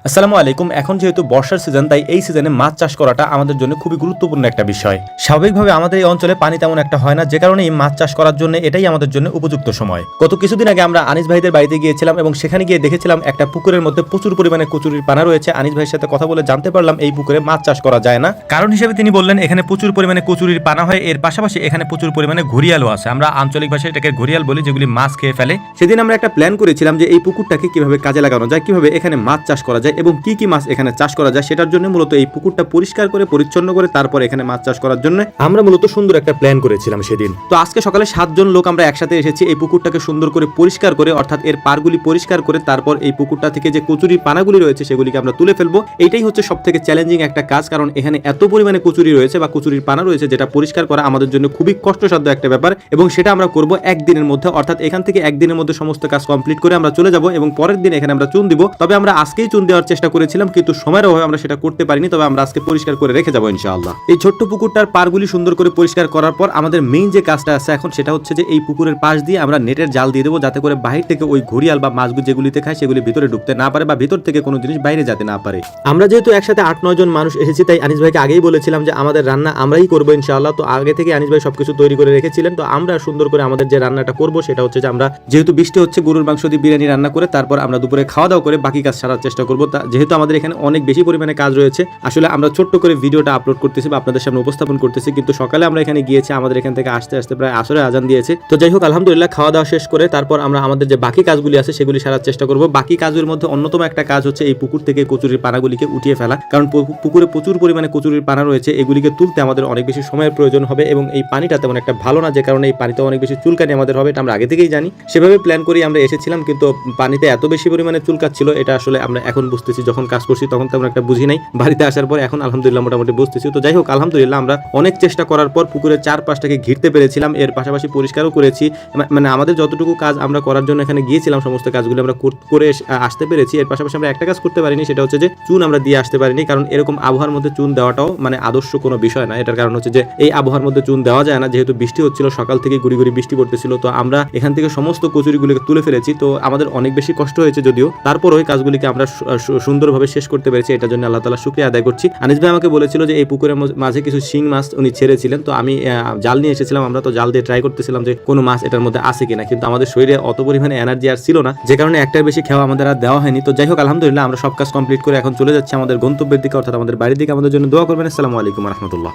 আসসালামু আলাইকুম। এখন যেহেতু বর্ষার সিজন, তাই এই সিজনে মাছ চাষ করাটা আমাদের জন্য খুবই গুরুত্বপূর্ণ একটা বিষয়। স্বাভাবিকভাবে আমাদের এই অঞ্চলে পানি তেমন একটা হয় না, যে কারণে এই মাছ চাষ করার জন্য এটাই আমাদের জন্য উপযুক্ত সময়। গত কিছুদিন আগে আমরা আনিস ভাইদের বাড়িতে গিয়েছিলাম এবং সেখানে গিয়ে দেখেছিলাম একটা পুকুরের মধ্যে প্রচুর পরিমাণে কচুরির পানা রয়েছে। আনিস ভাইয়ের সাথে কথা বলে জানতে পারলাম এই পুকুরে মাছ চাষ করা যায় না। কারণ হিসেবে তিনি বললেন এখানে প্রচুর পরিমাণে কচুরির পানা হয়, এর পাশাপাশি এখানে প্রচুর পরিমাণে ঘুরিয়ালও আছে। আমরা আঞ্চলিক ভাষায় এটাকে ঘুরিয়াল বলি, যেগুলি মাছ খেয়ে ফেলে। সেদিন আমরা একটা প্ল্যান করেছিলাম যে এই পুকুরটাকে কিভাবে কাজে লাগানো যায়, কিভাবে এখানে মাছ চাষ করা যায় এবং কি কি মাছ এখানে চাষ করা যায়, সেটার জন্য মূলত এই পুকুরটা পরিষ্কার করে পরিচ্ছন্ন করে তারপর এখানে মাছ চাষ করার জন্য আমরা মূলত সুন্দর একটা প্ল্যান করেছিলাম সেদিন। তো আজকে সকালে 7 জন লোক আমরা একসাথে এসেছি এই পুকুরটাকে সুন্দর করে পরিষ্কার করে, অর্থাৎ এর পারগুলি পরিষ্কার করে তারপর এই পুকুরটা থেকে যে কচুরি পানাগুলি রয়েছে সেগুলিকে আমরা তুলে ফেলবো। এইটাই হচ্ছে সবথেকে চ্যালেঞ্জিং একটা কাজ, কারণ এখানে এত পরিমাণে কচুরি রয়েছে বা কচুরির পানা রয়েছে যেটা পরিষ্কার করা আমাদের জন্য খুবই কষ্টসাধ্য একটা ব্যাপার, এবং সেটা আমরা করব একদিনের মধ্যে। অর্থাৎ এখান থেকে একদিনের মধ্যে সমস্ত কাজ কমপ্লিট করে আমরা চলে যাব এবং পরের দিন এখানে আমরা চুন দিব। তবে আমরা আজকেই চুন দেওয়ার চেষ্টা করেছিলাম, কিন্তু সময়ের অভাবে আমরা সেটা করতে পারিনি। তবে আমরা আজকে পরিষ্কার করে রেখে যাবো ইনশাআল্লাহ। এই ছোট্ট পুকুরটার পারগুলি সুন্দর করে পরিষ্কার করার পর আমাদের মেইন যে কাজটা আছে এখন, সেটা হচ্ছে যে এই পুকুরের পাশ দিয়ে আমরা নেটের জাল দিয়ে দেবো, যাতে করে বাহির থেকে ওই ঘড়িয়াল বা মাছগুলো যেগুলিতে খায় সেগুলি ভিতরে ঢুকতে না পারে বা ভিতর থেকে কোনো জিনিস বাইরে যেতে না পারে। আমরা যেহেতু একসাথে 8-9 জন মানুষ এসেছি, তাই আনিস ভাইকে আগেই বলেছিলাম যে আমাদের রান্না আমরাই করবো ইনশাআল্লাহ। তো আগে থেকে আনিস ভাই সবকিছু তৈরি করে রেখেছিলেন। তো আমরা সুন্দর করে আমাদের যে রান্নাটা করবো সেটা হচ্ছে যে আমরা যেহেতু বৃষ্টি হচ্ছে, গরুর মাংস দিয়ে বিরিয়ানি রান্না করে তারপর আমরা দুপুরে খাওয়া দাওয়া করে বাকি কাজ সারার চেষ্টা করবো। যেহেতু আমাদের এখানে অনেক বেশি পরিমাণে কাজ রয়েছে, আসলে আমরা ছোট্ট করে ভিডিওটা আপলোড করতেছি বা আপনাদের সামনে উপস্থাপন করতেছি, কিন্তু সকালে আমরা এখানে গিয়েছি, আমাদের এখান থেকে আসতে আসতে প্রায় আসরের আজান দিয়েছে। তো যাই হোক, আলহামদুলিল্লাহ খাওয়া দাওয়া শেষ করে তারপর আমরা আমাদের যে বাকি কাজগুলি আছে সেগুলি সারার চেষ্টা করব। বাকি কাজের মধ্যে অন্যতম একটা কাজ হচ্ছে এই পুকুর থেকে কচুরির পানাগুলিকে উঠিয়ে ফেলা, কারণ পুকুরে প্রচুর পরিমাণে কচুরির পানা রয়েছে। এগুলিকে তুলতে আমাদের অনেক বেশি সময়ের প্রয়োজন হবে এবং এই পানিটা তেমন একটা ভালো না, যে কারণে এই পানিতে অনেক বেশি চুলকানি আমাদের হবে। এটা আমরা আগে থেকেই জানি, সেভাবে প্ল্যান করি আমরা এসেছিলাম, কিন্তু পানিতে এত বেশি পরিমাণে চুলকাচ্ছিল এটা আসলে আমরা এখন বুঝতেছি। যখন কাজ করছি তখন তেমন একটা বুঝি নাই, বাড়িতে আসার পর এখন আলহামদুলিল্লাহ মোটামুটি বুঝতেছি। তো যাই হোক, আলহামদুলিল্লাহ আমরা অনেক চেষ্টা করার পর পুকুরের চারপাশটাকে ঘিরতে পেরেছিলাম, এর পাশাপাশি পরিষ্কারও করেছি। মানে আমাদের যতটুকু কাজ আমরা করার জন্য এখানে গিয়েছিলাম সমস্ত কাজগুলো আমরা করে আসতে পেরেছি। এর পাশাপাশি আমরা একটা কাজ করতে পারিনি, সেটা হচ্ছে যে চুন আমরা দিয়ে আসতে পারিনি, কারণ এরকম আবহাওয়ার মধ্যে চুন দেওয়াটাও মানে আদর্শ কোনো বিষয় না। এটার কারণ হচ্ছে যে এই আবহাওয়ার মধ্যে চুন দেওয়া যায় না, যেহেতু বৃষ্টি হচ্ছিল, সকাল থেকে গুড়ি গুড়ি বৃষ্টি পড়তেছিল। তো আমরা এখান থেকে সমস্ত কচুরিগুলিকে তুলে ফেলেছি। তো আমাদের অনেক বেশি কষ্ট হয়েছে যদিও, তারপর ওই কাজগুলিকে আমরা সুন্দরভাবে শেষ করতে পেরেছি। এটার জন্য আল্লাহ তাআলা শুকরিয়া আদায় করছি। আনিস ভাই আমাকে বলেছিল যে এই পুকুরের মাঝে কিছু শিং মাছ উনি ছেড়েছিলেন, তো আমি জাল নিয়ে এসেছিলাম। আমরা তো জাল দিয়ে ট্রাই করতেছিলাম যে কোনো মাছ এটার মধ্যে আছে কিনা, কিন্তু আমাদের শরীরে অত পরিমাণে এনার্জি আর ছিল না, যে কারণে একটার বেশি খাওয়া আমাদের আর দেওয়া হয়নি। তো যাই হোক, আলহামদুলিল্লাহ আমরা সব কাজ কমপ্লিট করে এখন চলে যাচ্ছি আমাদের গন্তব্যের দিকে, অর্থাৎ আমাদের বাড়ির দিকে। আমাদের জন্য দোয়া করবেন। আসসালামু আলাইকুম ওয়া রাহমাতুল্লাহ।